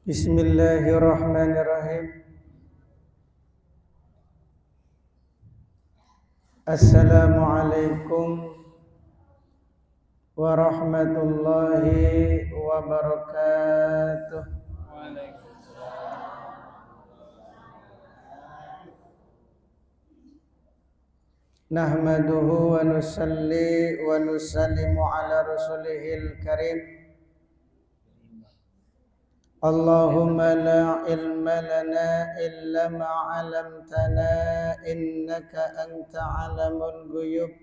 Bismillahirrahmanirrahim. Assalamualaikum warahmatullahi wabarakatuh. Nahmaduhu wa nusalli wa nusallimu ala rasulihil karim. Allahumma la ilma lana illa ma 'allamtana innaka anta 'alamul ghuyub.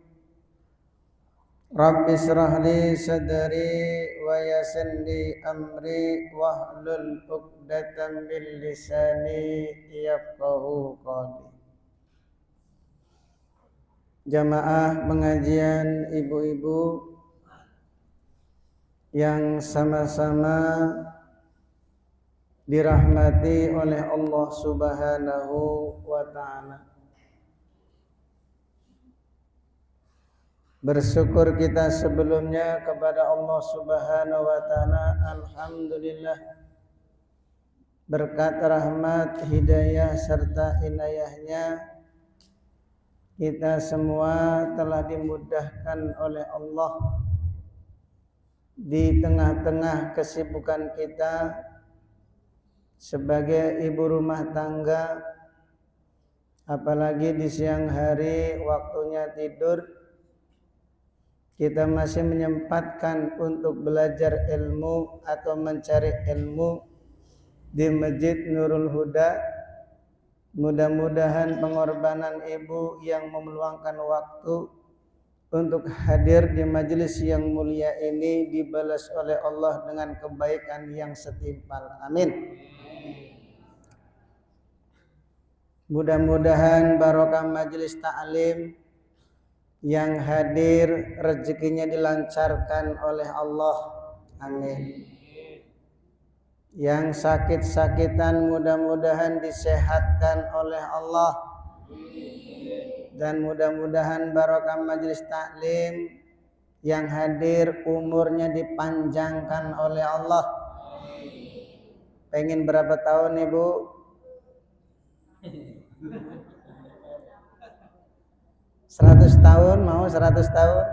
Rabbi shrah li sadri wa yassir li amri wahlul 'uqdatam min lisani yafqahu qawli. Jamaah pengajian ibu-ibu yang sama-sama dirahmati oleh Allah Subhanahu wa ta'ala. Bersyukur kita sebelumnya kepada Allah Subhanahu wa ta'ala. Alhamdulillah, berkat rahmat, hidayah serta inayahnya kita semua telah dimudahkan oleh Allah di tengah-tengah kesibukan kita sebagai ibu rumah tangga, apalagi di siang hari waktunya tidur, kita masih menyempatkan untuk belajar ilmu atau mencari ilmu di Masjid Nurul Huda. Mudah-mudahan pengorbanan ibu yang meluangkan waktu untuk hadir di majelis yang mulia ini dibalas oleh Allah dengan kebaikan yang setimpal. Amin. Mudah-mudahan barokah majelis ta'lim yang hadir rezekinya dilancarkan oleh Allah. Amin. Yang sakit-sakitan mudah-mudahan disehatkan oleh Allah. Dan mudah-mudahan barokah majelis taklim yang hadir umurnya dipanjangkan oleh Allah. Pengen berapa tahun ibu? 100 tahun, mau 100 tahun?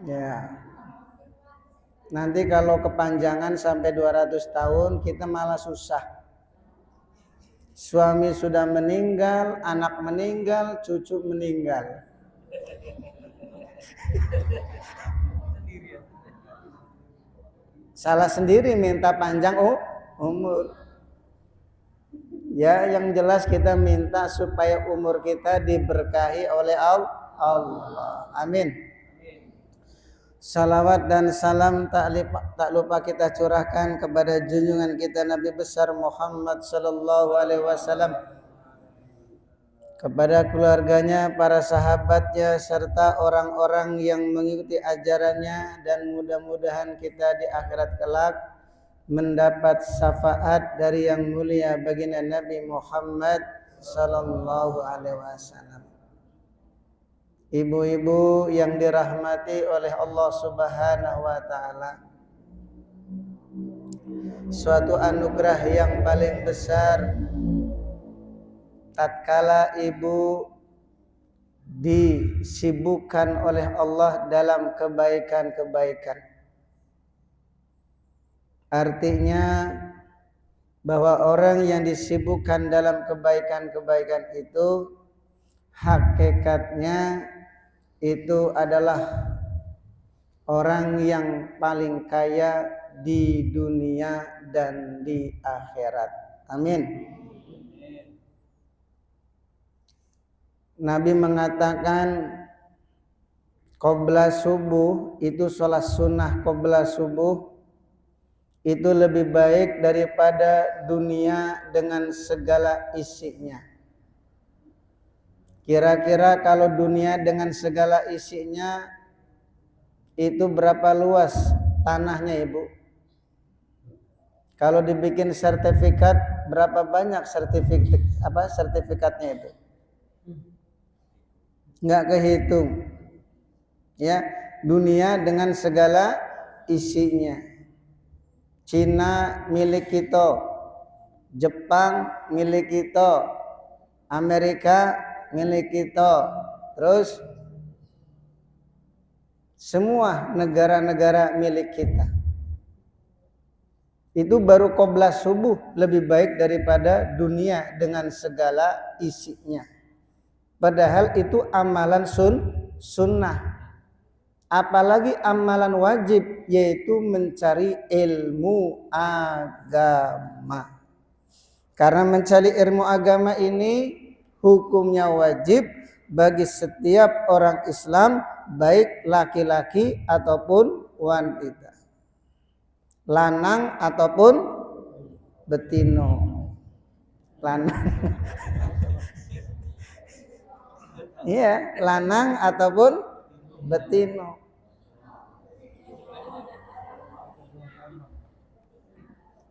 Ya. Nanti kalau kepanjangan sampai 200 tahun kita malah susah. Suami sudah meninggal, anak meninggal, cucu meninggal. Salah sendiri minta panjang umur. Ya, yang jelas kita minta supaya umur kita diberkahi oleh Allah. Amin. Salawat dan salam tak lupa kita curahkan kepada junjungan kita Nabi besar Muhammad sallallahu alaihi wasallam, kepada keluarganya, para sahabatnya serta orang-orang yang mengikuti ajarannya, dan mudah-mudahan kita di akhirat kelak mendapat syafaat dari yang mulia baginda Nabi Muhammad sallallahu alaihi wasallam. Ibu-ibu yang dirahmati oleh Allah Subhanahu wa ta'ala, suatu anugerah yang paling besar tatkala ibu disibukkan oleh Allah dalam kebaikan-kebaikan. Artinya bahwa orang yang disibukkan dalam kebaikan-kebaikan itu hakikatnya itu adalah orang yang paling kaya di dunia dan di akhirat. Amin. Nabi mengatakan qabla subuh, itu sholat sunnah qabla subuh, itu lebih baik daripada dunia dengan segala isinya. Kira-kira kalau dunia dengan segala isinya itu berapa luas tanahnya ibu? Kalau dibikin sertifikat berapa banyak sertifikatnya itu? Nggak kehitung. Ya, dunia dengan segala isinya. Cina milik kita, Jepang milik kita, Amerika milik kita, terus semua negara-negara milik kita. Itu baru qobla subuh lebih baik daripada dunia dengan segala isinya. Padahal itu amalan sunnah. Apalagi amalan wajib, yaitu mencari ilmu agama. Karena mencari ilmu agama ini hukumnya wajib bagi setiap orang Islam, baik laki-laki ataupun wanita, lanang ataupun betino. Lanang. Iya, lanang ataupun betino.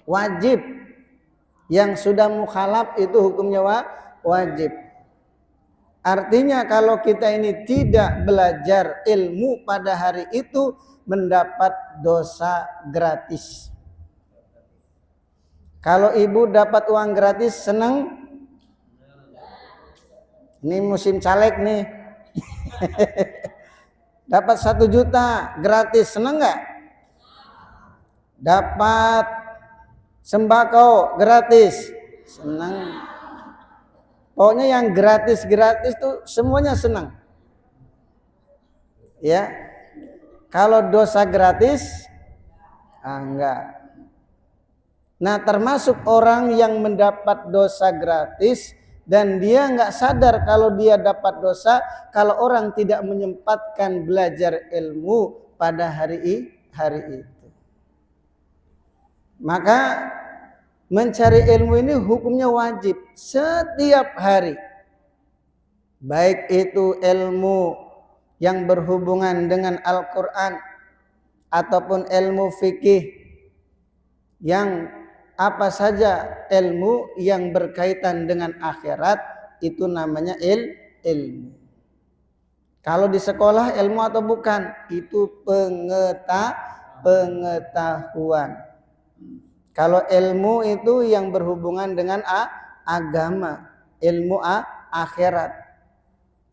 Wajib. Yang sudah mukhalaf itu hukumnya wajib. Artinya kalau kita ini tidak belajar ilmu pada hari itu, mendapat dosa gratis. Kalau ibu dapat uang gratis senang? Ini musim caleg nih. Dapat 1 juta gratis, senang nggak? Dapat sembako gratis, senang. Pokoknya yang gratis-gratis tuh semuanya senang. Ya. Kalau dosa gratis, enggak. Nah, termasuk orang yang mendapat dosa gratis dan dia enggak sadar kalau dia dapat dosa kalau orang tidak menyempatkan belajar ilmu pada hari itu. Maka mencari ilmu ini hukumnya wajib setiap hari. Baik itu ilmu yang berhubungan dengan Al-Quran ataupun ilmu fikih, yang apa saja ilmu yang berkaitan dengan akhirat itu namanya ilmu. Kalau di sekolah ilmu atau bukan, itu pengetahuan. Kalau ilmu itu yang berhubungan dengan agama, ilmu akhirat.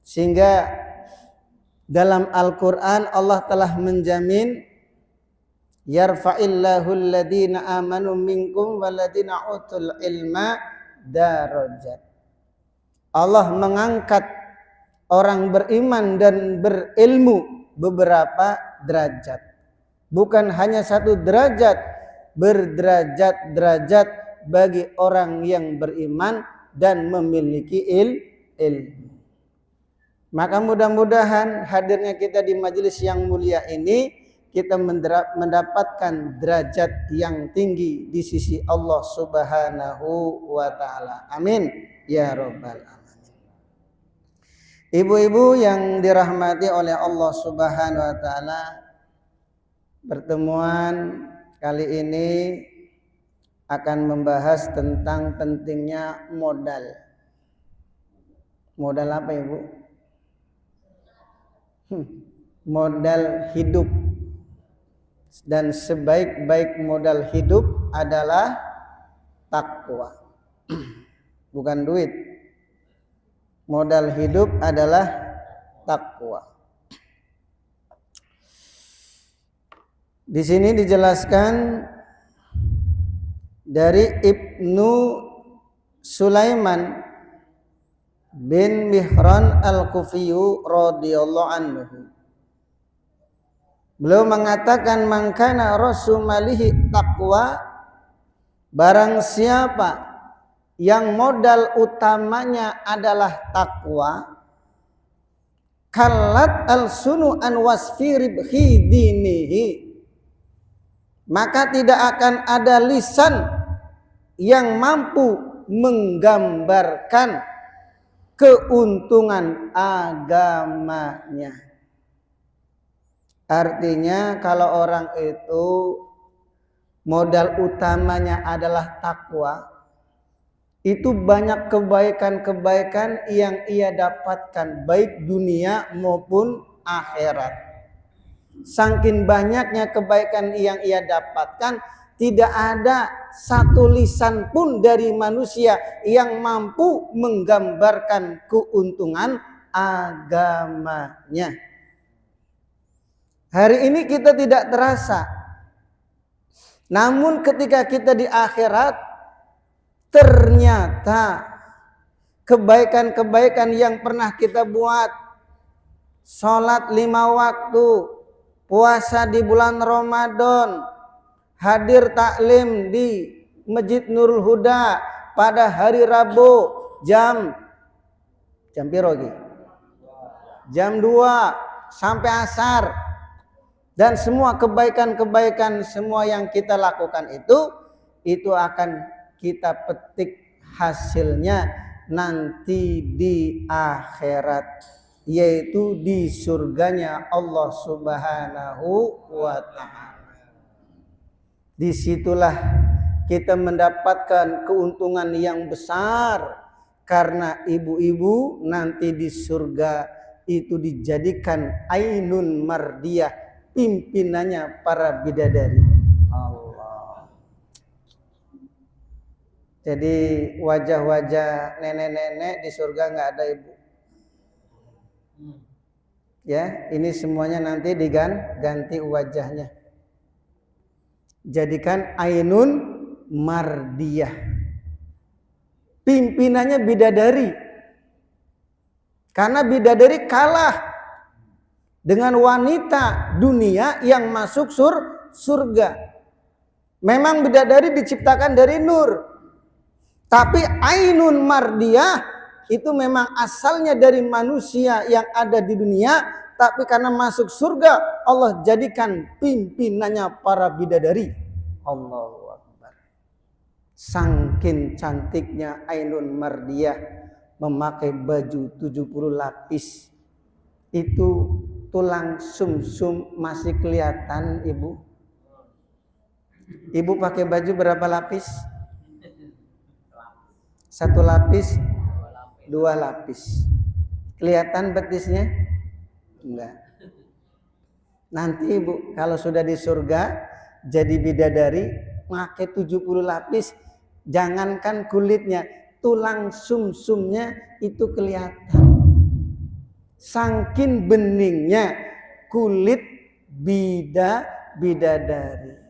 Sehingga dalam Al-Quran Allah telah menjamin, yarfa'illahu alladhina amanu minkum walladhina utul ilma darajat. Allah mengangkat orang beriman dan berilmu beberapa derajat. Bukan hanya 1 derajat, berderajat-derajat bagi orang yang beriman dan memiliki ilmu. Maka mudah-mudahan hadirnya kita di majelis yang mulia ini, kita mendapatkan derajat yang tinggi di sisi Allah Subhanahu wa ta'ala. Amin ya rabbal alamin. Ibu-ibu yang dirahmati oleh Allah Subhanahu wa ta'ala, pertemuan kali ini akan membahas tentang pentingnya modal. Modal apa, Ibu? Modal hidup. Dan sebaik-baik modal hidup adalah takwa. Bukan duit. Modal hidup adalah takwa. Di sini dijelaskan dari Ibnu Sulaiman bin Mihran al-Kufiyu radhiyallahu anhu. Beliau mengatakan, man kana rasumalihi taqwa, barang siapa yang modal utamanya adalah takwa, kallat al-sunu an wasfi ribhi dinihi, maka tidak akan ada lisan yang mampu menggambarkan keuntungan agamanya. Artinya kalau orang itu modal utamanya adalah takwa, itu banyak kebaikan-kebaikan yang ia dapatkan baik dunia maupun akhirat. Saking banyaknya kebaikan yang ia dapatkan, tidak ada satu lisan pun dari manusia yang mampu menggambarkan keuntungan agamanya. Hari ini kita tidak terasa, namun ketika kita di akhirat, ternyata kebaikan-kebaikan yang pernah kita buat, sholat 5 waktu, puasa di bulan Ramadan, hadir taklim di Masjid Nurul Huda pada hari Rabu jam pirogi? Jam 2 sampai asar. Dan semua kebaikan-kebaikan semua yang kita lakukan itu akan kita petik hasilnya nanti di akhirat, yaitu di surganya Allah Subhanahu wa ta'ala. Disitulah kita mendapatkan keuntungan yang besar, karena ibu-ibu nanti di surga itu dijadikan ainun mardiyah, pimpinannya para bidadari. Jadi wajah-wajah nenek-nenek di surga nggak ada ibu. Ya, ini semuanya nanti diganti wajahnya. Jadikan ainun mardiyah. Pimpinannya bidadari. Karena bidadari kalah dengan wanita dunia yang masuk surga. Memang bidadari diciptakan dari nur. Tapi ainun mardiyah itu memang asalnya dari manusia yang ada di dunia, tapi karena masuk surga Allah jadikan pimpinannya para bidadari. Allahu Akbar. Saking cantiknya ainun mardiyah, memakai baju 70 lapis. Itu tulang sumsum masih kelihatan, ibu. Ibu pakai baju berapa lapis? 1 lapis, 2 lapis. Kelihatan betisnya? Enggak. Nanti ibu kalau sudah di surga jadi bidadari, pakai 70 lapis, jangankan kulitnya, tulang sumsumnya itu kelihatan. Saking beningnya kulit bidadari.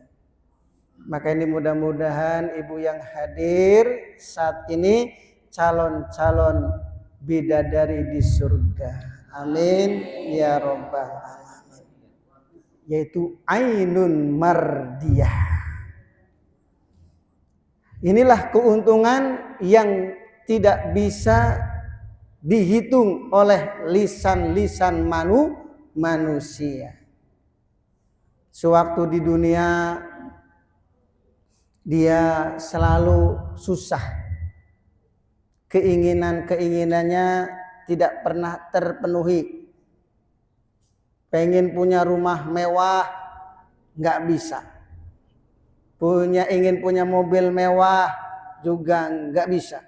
Maka ini mudah-mudahan ibu yang hadir saat ini calon-calon bidadari di surga. Amin ya rabbal alamin. Yaitu ainun mardiyah. Inilah keuntungan yang tidak bisa dihitung oleh lisan-lisan manusia. Sewaktu di dunia dia selalu susah. Keinginannya tidak pernah terpenuhi. Pengen punya rumah mewah, nggak bisa. Ingin punya mobil mewah, juga nggak bisa.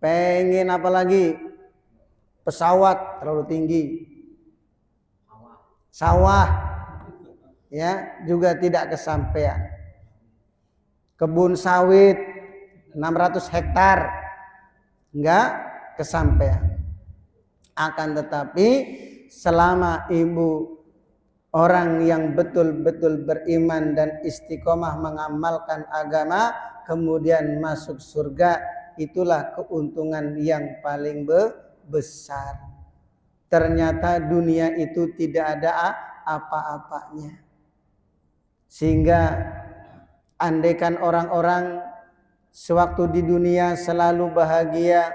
Pengen apa lagi? Pesawat terlalu tinggi. Sawah, ya juga tidak kesampaian. Kebun sawit 600 hektar enggak kesampaian. Akan tetapi selama ibu orang yang betul-betul beriman dan istiqomah mengamalkan agama kemudian masuk surga, itulah keuntungan yang paling besar. Ternyata dunia itu tidak ada apa-apanya. Sehingga andaikan orang-orang sewaktu di dunia selalu bahagia,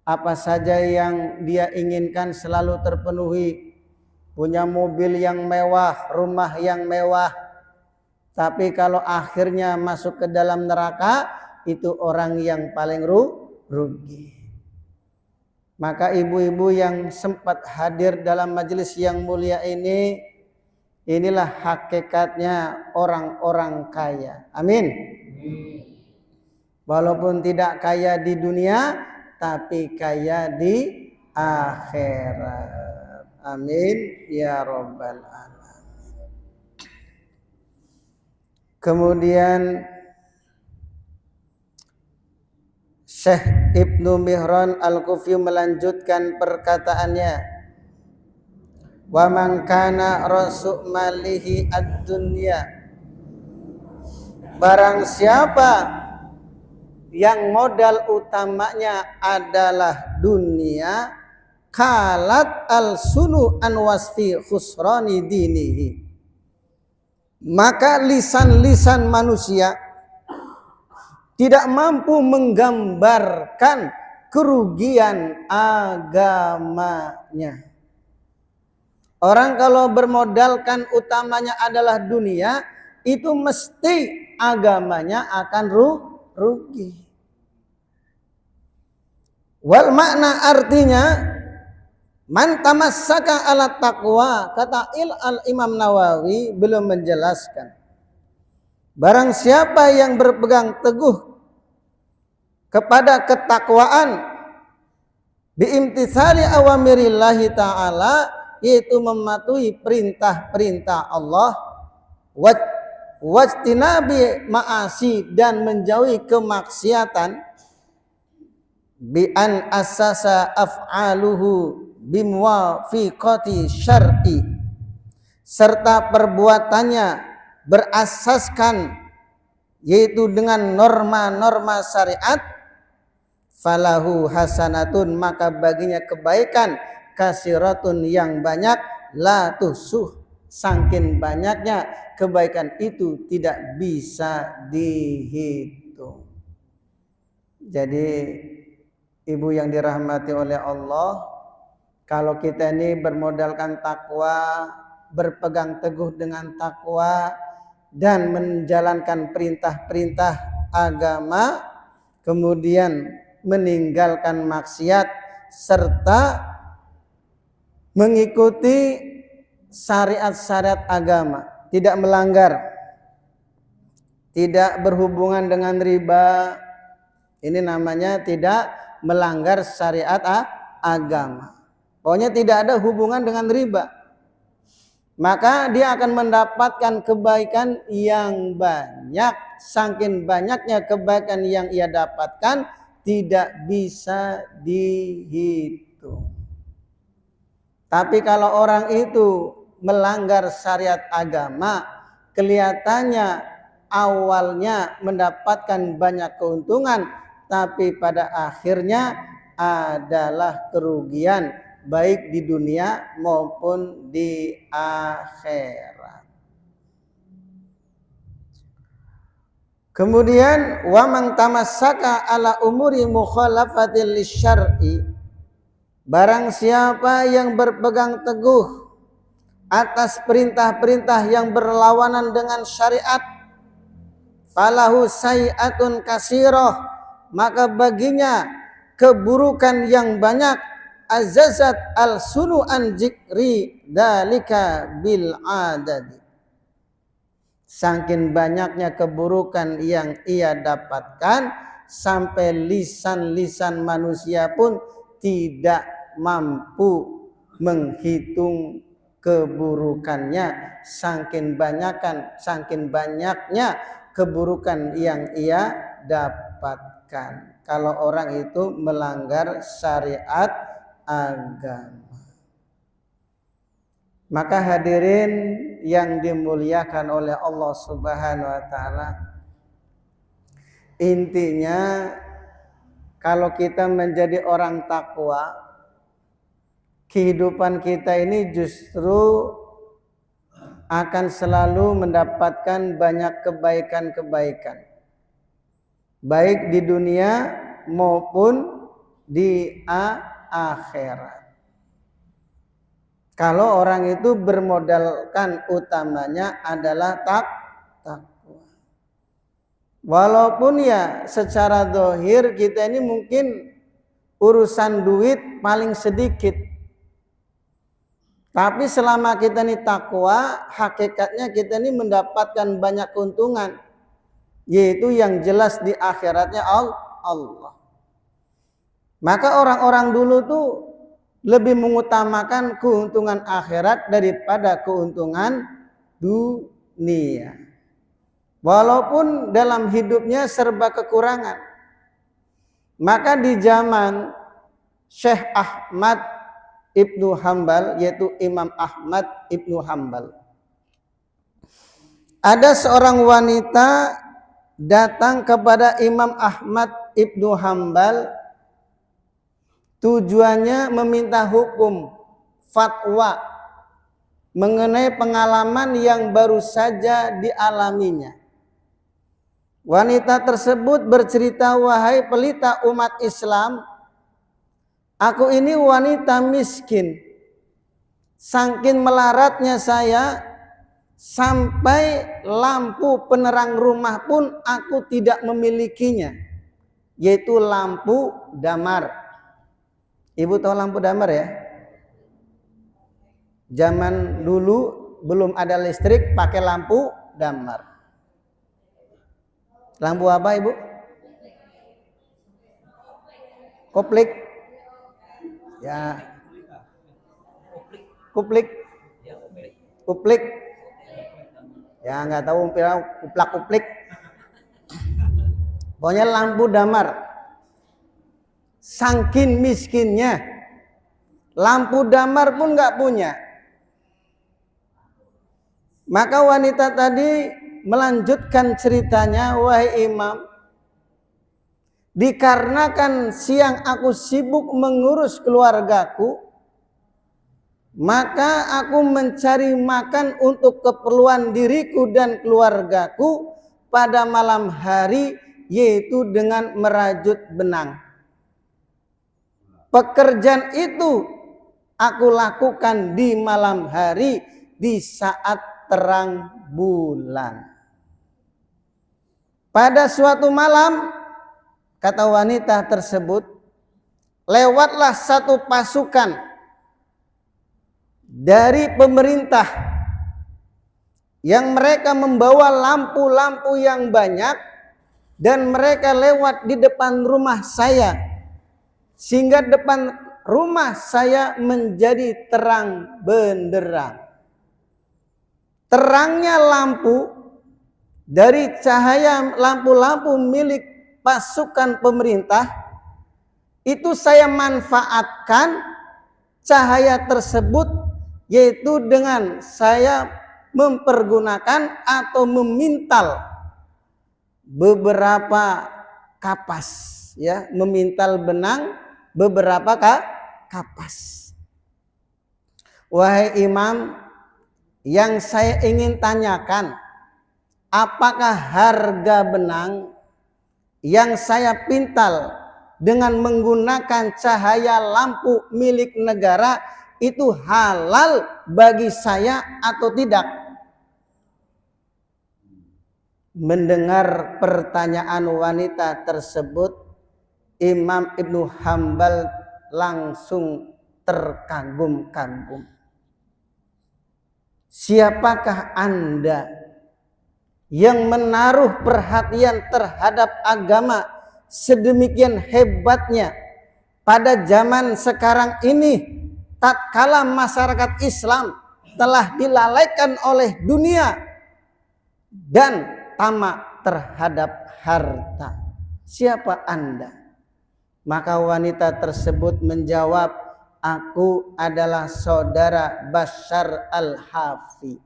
apa saja yang dia inginkan selalu terpenuhi, punya mobil yang mewah, rumah yang mewah, tapi kalau akhirnya masuk ke dalam neraka, itu orang yang paling rugi. Maka ibu-ibu yang sempat hadir dalam majelis yang mulia ini, inilah hakikatnya orang-orang kaya. Amin. Walaupun tidak kaya di dunia, tapi kaya di akhirat. Amin ya rabbal alamin. Kemudian Syekh Ibnu Mihran Al-Kufi melanjutkan perkataannya, wa man kana rasu malihi ad-dunya, barang siapa yang modal utamanya adalah dunia, kalat al-sunu an wasfi khusrani dinihi, maka lisan-lisan manusia tidak mampu menggambarkan kerugian agamanya. Orang kalau bermodalkan utamanya adalah dunia, itu mesti agamanya akan rugi. Wal makna artinya man tamassaka ala taqwa, kata Imam Nawawi belum menjelaskan. Barang siapa yang berpegang teguh kepada ketakwaan biimtitsali awamirillahi ta'ala, yaitu mematuhi perintah-perintah Allah, wajtinabi ma'asi, dan menjauhi kemaksiatan, bi an asasa af'aluhu bimuwafiqati syar'i, serta perbuatannya berasaskan yaitu dengan norma-norma syariat, falahu hasanatun, maka baginya kebaikan, kasiratun, yang banyak, la tuhsuh, saking banyaknya kebaikan itu tidak bisa dihitung. Jadi ibu yang dirahmati oleh Allah, kalau kita ini bermodalkan takwa, berpegang teguh dengan takwa dan menjalankan perintah-perintah agama, kemudian meninggalkan maksiat serta mengikuti syariat-syariat agama, tidak melanggar, tidak berhubungan dengan riba, ini namanya tidak melanggar syariat agama. Pokoknya tidak ada hubungan dengan riba, maka dia akan mendapatkan kebaikan yang banyak. Saking banyaknya kebaikan yang ia dapatkan tidak bisa dihitung. Tapi kalau orang itu melanggar syariat agama, kelihatannya awalnya mendapatkan banyak keuntungan, tapi pada akhirnya adalah kerugian, baik di dunia maupun di akhirat. Kemudian wa man tamassaka ala umuri mukhalafatil lisyar'i, barang siapa yang berpegang teguh atas perintah-perintah yang berlawanan dengan syariat, falahu sayi'atun kasirah, maka baginya keburukan yang banyak, azazat al-sunu an zikri dalika bil adadi, saking banyaknya keburukan yang ia dapatkan sampai lisan-lisan manusia pun tidak mampu menghitung keburukannya, saking banyaknya keburukan yang ia dapatkan kalau orang itu melanggar syariat agama. Maka hadirin yang dimuliakan oleh Allah Subhanahu wa taala, intinya kalau kita menjadi orang takwa, kehidupan kita ini justru akan selalu mendapatkan banyak kebaikan-kebaikan, baik di dunia maupun di akhirat. Kalau orang itu bermodalkan utamanya adalah takwa. Walaupun ya secara zahir kita ini mungkin urusan duit paling sedikit, tapi selama kita ini takwa, hakikatnya kita ini mendapatkan banyak keuntungan. yaitu yang jelas di akhiratnya Allah. Maka orang-orang dulu tuh lebih mengutamakan keuntungan akhirat daripada keuntungan dunia. Walaupun dalam hidupnya serba kekurangan. Maka di zaman Syekh Ahmad Ibnu Hambal, yaitu Imam Ahmad Ibnu Hambal, ada seorang wanita datang kepada Imam Ahmad Ibnu Hambal, tujuannya meminta hukum fatwa mengenai pengalaman yang baru saja dialaminya. Wanita tersebut bercerita, "Wahai pelita umat Islam, aku ini wanita miskin. Saking melaratnya saya, sampai lampu penerang rumah pun aku tidak memilikinya, yaitu lampu damar." Ibu tahu lampu damar ya? Zaman dulu belum ada listrik, pakai lampu damar. Lampu apa Ibu? Koplik. Ya. Kuplik. Kuplik. Ya nggak tahu kuplak-kuplik. Pokoknya lampu damar. Saking miskinnya, lampu damar pun nggak punya. Maka wanita tadi melanjutkan ceritanya, "Wahai Imam, dikarenakan siang aku sibuk mengurus keluargaku, maka aku mencari makan untuk keperluan diriku dan keluargaku pada malam hari, yaitu dengan merajut benang. Pekerjaan itu aku lakukan di malam hari di saat terang bulan. Pada suatu malam," kata wanita tersebut, "lewatlah satu pasukan dari pemerintah yang mereka membawa lampu-lampu yang banyak, dan mereka lewat di depan rumah saya, sehingga depan rumah saya menjadi terang benderang. Terangnya lampu dari cahaya lampu-lampu milik pasukan pemerintah itu saya manfaatkan cahaya tersebut, yaitu dengan saya mempergunakan atau memintal beberapa kapas, ya, memintal benang beberapa kapas. Wahai Imam, yang saya ingin tanyakan, apakah harga benang yang saya pintal dengan menggunakan cahaya lampu milik negara itu halal bagi saya atau tidak?" Mendengar pertanyaan wanita tersebut, Imam Ibnu Hambal langsung terkagum-kagum. "Siapakah Anda yang menaruh perhatian terhadap agama sedemikian hebatnya pada zaman sekarang ini, tatkala masyarakat Islam telah dilalaikan oleh dunia dan tamak terhadap harta? Siapa Anda?" Maka wanita tersebut menjawab, "Aku adalah saudara Bashar Al-Hafi."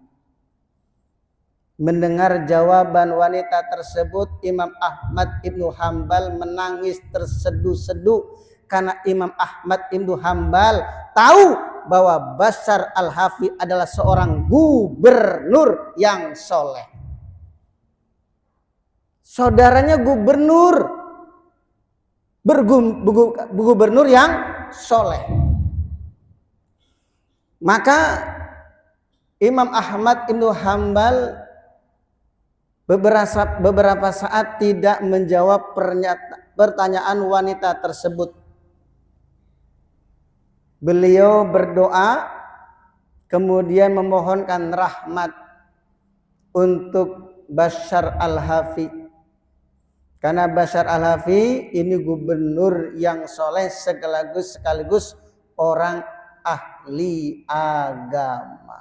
Mendengar jawaban wanita tersebut, Imam Ahmad Ibnu Hambal menangis terseduh-seduh, karena Imam Ahmad Ibnu Hambal tahu bahwa Bashar Al-Hafi adalah seorang gubernur yang soleh. Saudaranya gubernur, gubernur yang soleh. Maka Imam Ahmad Ibnu Hambal beberapa saat tidak menjawab pertanyaan wanita tersebut. Beliau berdoa, kemudian memohonkan rahmat untuk Bashar Al-Hafi. Karena Bashar Al-Hafi ini gubernur yang soleh sekaligus orang ahli agama.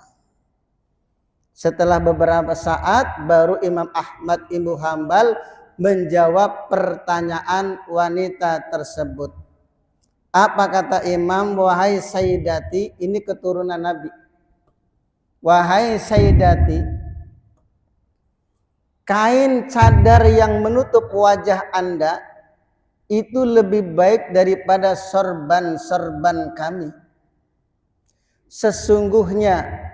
Setelah beberapa saat baru Imam Ahmad Ibnu Hambal menjawab pertanyaan wanita tersebut. Apa kata Imam? Wahai Sayyidati, ini keturunan Nabi. Wahai Sayyidati, kain cadar yang menutup wajah Anda itu lebih baik daripada sorban-sorban kami. Sesungguhnya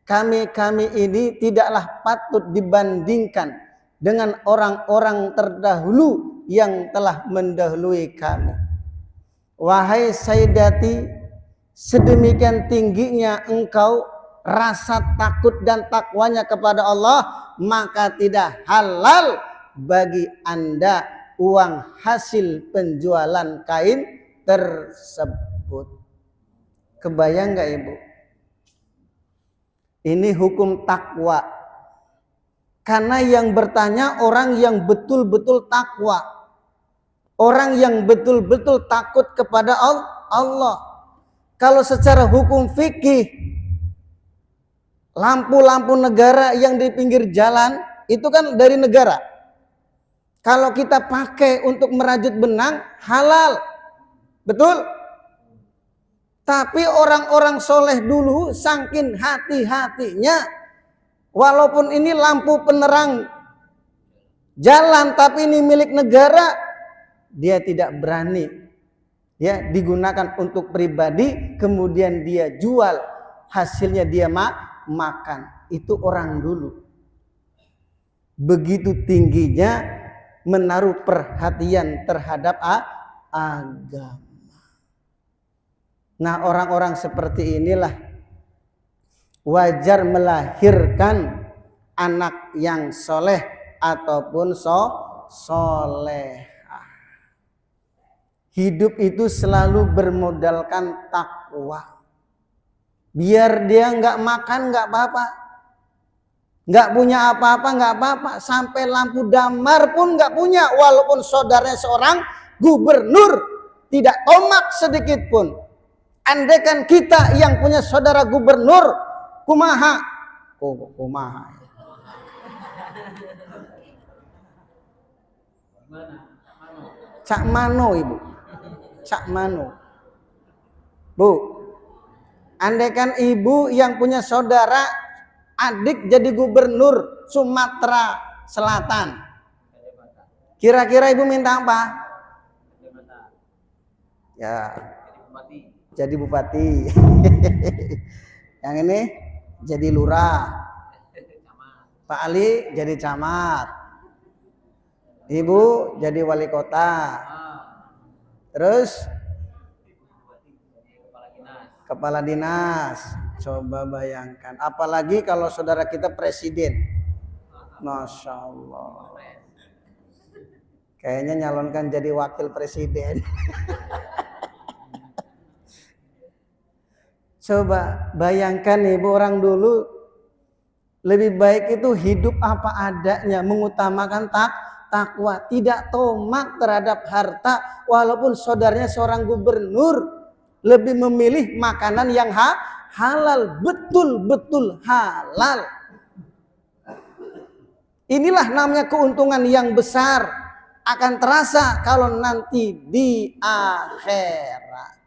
kami ini tidaklah patut dibandingkan dengan orang-orang terdahulu yang telah mendahului kami. Wahai Sayyidati, sedemikian tingginya engkau rasa takut dan takwanya kepada Allah, maka tidak halal bagi Anda uang hasil penjualan kain tersebut. Kebayang gak Ibu? Ini hukum takwa. Karena yang bertanya orang yang betul-betul takwa. Orang yang betul-betul takut kepada Allah. Kalau secara hukum fikih, lampu-lampu negara yang di pinggir jalan itu kan dari negara. Kalau kita pakai untuk merajut benang, halal. Betul? Tapi orang-orang soleh dulu saking hati-hatinya, walaupun ini lampu penerang jalan tapi ini milik negara, dia tidak berani ya digunakan untuk pribadi, kemudian dia jual, hasilnya dia makan. Itu orang dulu. Begitu tingginya menaruh perhatian terhadap agama. Nah, orang-orang seperti inilah wajar melahirkan anak yang soleh ataupun soleh. Hidup itu selalu bermodalkan takwa. Biar dia nggak makan nggak apa-apa, nggak punya apa-apa nggak apa-apa, sampai lampu damar pun nggak punya, walaupun saudaranya seorang gubernur, tidak tomak sedikit pun. Andaikan kita yang punya saudara gubernur, kumaha? Kumaha. Cak mano Ibu? Cak mano. Bu, andaikan Ibu yang punya saudara adik jadi gubernur Sumatera Selatan, kira-kira Ibu minta apa? Ya, jadi bupati. Yang ini jadi lurah. Pak Ali jadi camat. Ibu jadi wali kota. Terus kepala dinas. Coba bayangkan. Apalagi kalau saudara kita presiden. Masya Allah. Kayaknya nyalonkan jadi wakil presiden. Coba bayangkan Ibu, orang dulu lebih baik itu hidup apa adanya, mengutamakan takwa, tidak tomak terhadap harta, walaupun saudaranya seorang gubernur, lebih memilih makanan yang halal, betul-betul halal. Inilah namanya keuntungan yang besar, akan terasa kalau nanti di akhirat.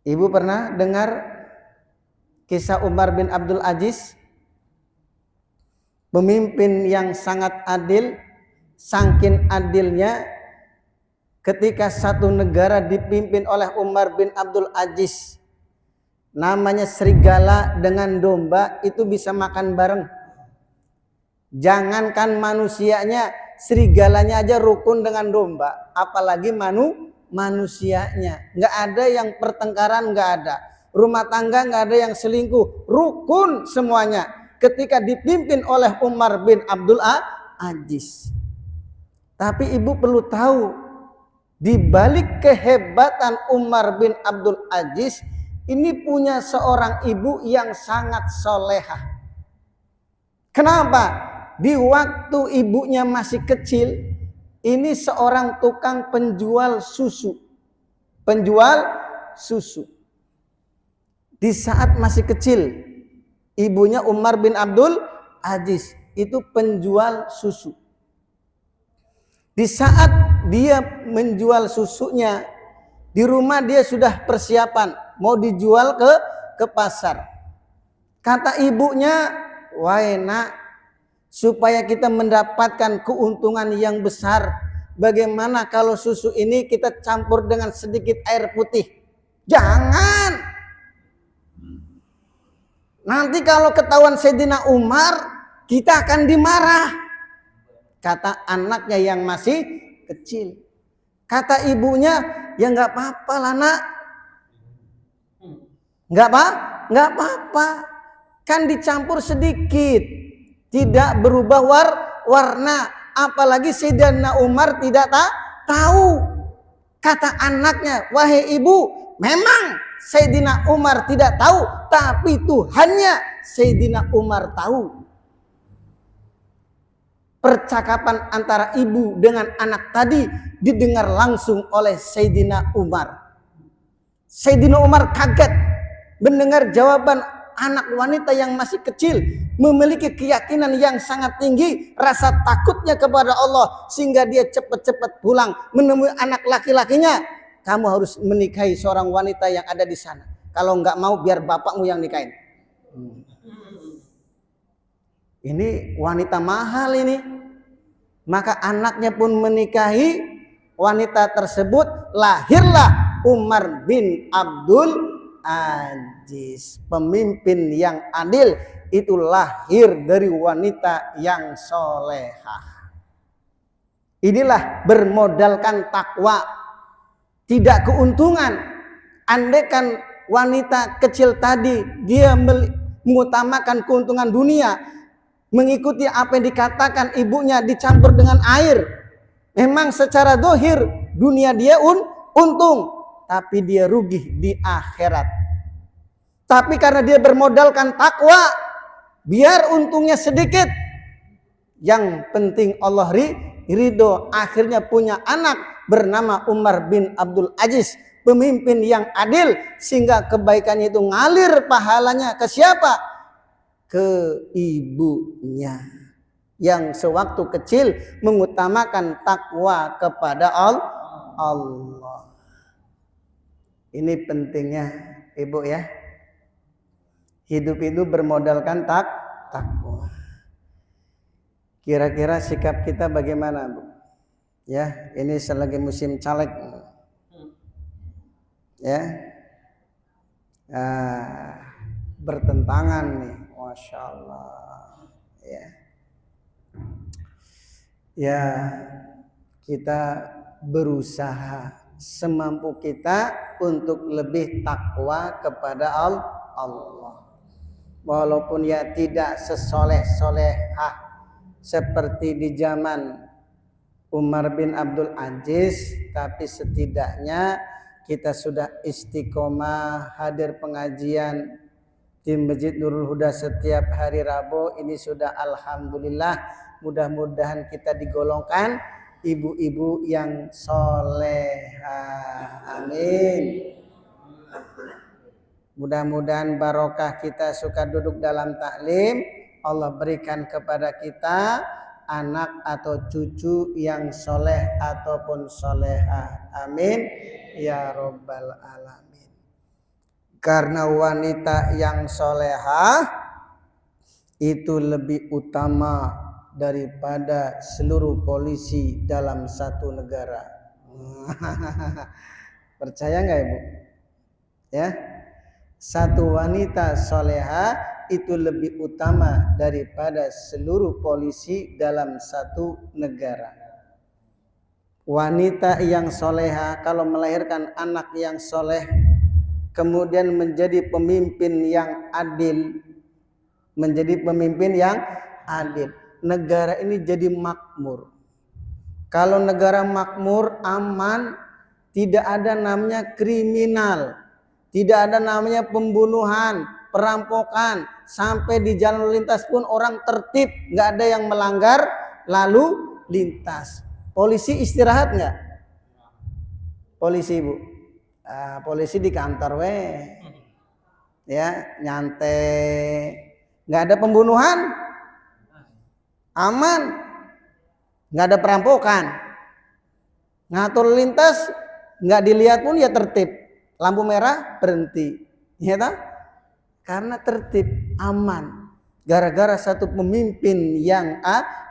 Ibu pernah dengar kisah Umar bin Abdul Aziz? Pemimpin yang sangat adil, saking adilnya ketika satu negara dipimpin oleh Umar bin Abdul Aziz, namanya serigala dengan domba itu bisa makan bareng. Jangankan manusianya, serigalanya aja rukun dengan domba, apalagi manusianya. Nggak ada yang pertengkaran, nggak ada. Rumah tangga nggak ada yang selingkuh, rukun semuanya. Ketika dipimpin oleh Umar bin Abdul Aziz. Tapi Ibu perlu tahu, di balik kehebatan Umar bin Abdul Aziz, ini punya seorang ibu yang sangat solehah. Kenapa? di waktu ibunya masih kecil, ini seorang tukang penjual susu. Penjual susu. Di saat masih kecil, ibunya Umar bin Abdul Aziz itu penjual susu. Di saat dia menjual susunya, di rumah dia sudah persiapan mau dijual ke pasar. Kata ibunya, "Wahai nak, supaya kita mendapatkan keuntungan yang besar, bagaimana kalau susu ini kita campur dengan sedikit air putih?" "Jangan. Nanti kalau ketahuan Sayyidina Umar, kita akan dimarah," kata anaknya yang masih kecil. Kata ibunya, "Ya nggak apa-apa lah nak. Nggak apa-apa. Kan dicampur sedikit, tidak berubah warna. Apalagi Sayyidina Umar tidak tahu." Kata anaknya, "Wahai ibu, memang Sayyidina Umar tidak tahu, tapi Tuhannya Sayyidina Umar tahu." Percakapan antara ibu dengan anak tadi didengar langsung oleh Sayyidina Umar. Sayyidina Umar kaget mendengar jawaban anak wanita yang masih kecil, memiliki keyakinan yang sangat tinggi, rasa takutnya kepada Allah, sehingga dia cepat-cepat pulang menemui anak laki-lakinya. "Kamu harus menikahi seorang wanita yang ada di sana. Kalau nggak mau, biar bapakmu yang nikahin." Ini wanita mahal ini. Maka anaknya pun menikahi wanita tersebut. Lahirlah Umar bin Abdul Aziz, pemimpin yang adil. Itu lahir dari wanita yang solehah. Inilah bermodalkan takwa, tidak keuntungan. Andaikan wanita kecil tadi dia mengutamakan keuntungan dunia, mengikuti apa yang dikatakan ibunya, dicampur dengan air, memang secara dohir dunia dia untung, tapi dia rugi di akhirat. Tapi karena dia bermodalkan takwa, biar untungnya sedikit, yang penting Allah ridho, akhirnya punya anak bernama Umar bin Abdul Aziz, pemimpin yang adil, sehingga kebaikannya itu ngalir pahalanya ke siapa? Ke ibunya yang sewaktu kecil mengutamakan takwa kepada Allah. Ini pentingnya ibu ya. Hidup itu bermodalkan takwa. Kira-kira sikap kita bagaimana, Bu? Ya, ini selagi musim caleg. Ya. Bertentangan nih. Masya Allah. Ya, kita berusaha semampu kita untuk lebih takwa kepada Allah. Walaupun ya tidak sesoleh-solehah seperti di zaman Umar bin Abdul Aziz, tapi setidaknya kita sudah istiqomah hadir pengajian di Masjid Nurul Huda setiap hari Rabu. Ini sudah alhamdulillah. Mudah-mudahan kita digolongkan ibu-ibu yang solehah. Amin. Mudah-mudahan barokah kita suka duduk dalam taklim. Allah berikan kepada kita anak atau cucu yang soleh ataupun solehah. Amin ya Rabbal Alamin. Karena wanita yang solehah itu lebih utama daripada seluruh polisi dalam satu negara. Percaya nggak Ibu? Ya, satu wanita solehah itu lebih utama daripada seluruh polisi dalam satu negara. Wanita yang solehah kalau melahirkan anak yang soleh, kemudian menjadi pemimpin yang adil, negara ini jadi makmur. Kalau negara makmur, aman, tidak ada namanya kriminal, tidak ada namanya pembunuhan, perampokan, sampai di jalan lalu lintas pun orang tertib, nggak ada yang melanggar lalu lintas. Polisi istirahat nggak? Polisi, Bu. Polisi di kantor ya, nyantai, nggak ada pembunuhan, aman, nggak ada perampokan, ngatur lintas, nggak dilihat pun ya tertib, lampu merah berhenti, ya toh? Karena tertib, aman, gara-gara satu pemimpin yang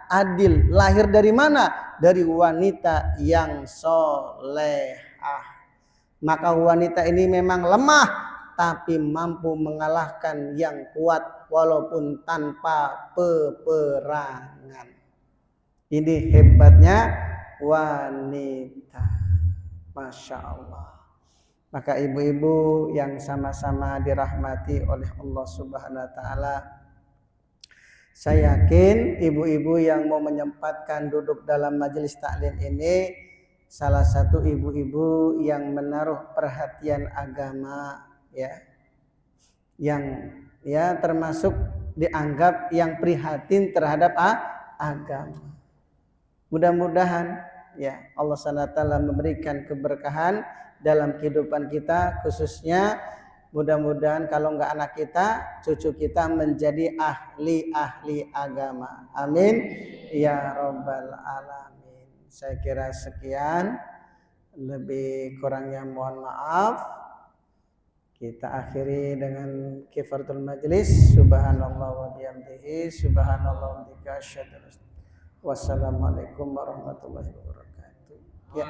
adil. Lahir dari mana? Dari wanita yang solehah. Maka wanita ini memang lemah, tapi mampu mengalahkan yang kuat walaupun tanpa peperangan. Ini hebatnya wanita. Masya Allah. Maka ibu-ibu yang sama-sama dirahmati oleh Allah Subhanahu wa Ta'ala, saya yakin ibu-ibu yang mau menyempatkan duduk dalam majelis taklim ini salah satu ibu-ibu yang menaruh perhatian agama, ya, yang ya termasuk dianggap yang prihatin terhadap agama. Mudah-mudahan ya Allah SWT memberikan keberkahan dalam kehidupan kita, khususnya mudah-mudahan kalau enggak anak kita, cucu kita menjadi ahli agama. Amin ya rabbal alamin. Saya kira sekian, lebih kurangnya mohon maaf. Kita akhiri dengan kifaratul majlis. Subhanallah wa bihamdihi, subhanallah wa bihamdihi, asyhadu an la ilaha illallah. Wassalamualaikum warahmatullahi wabarakatuh. Ya.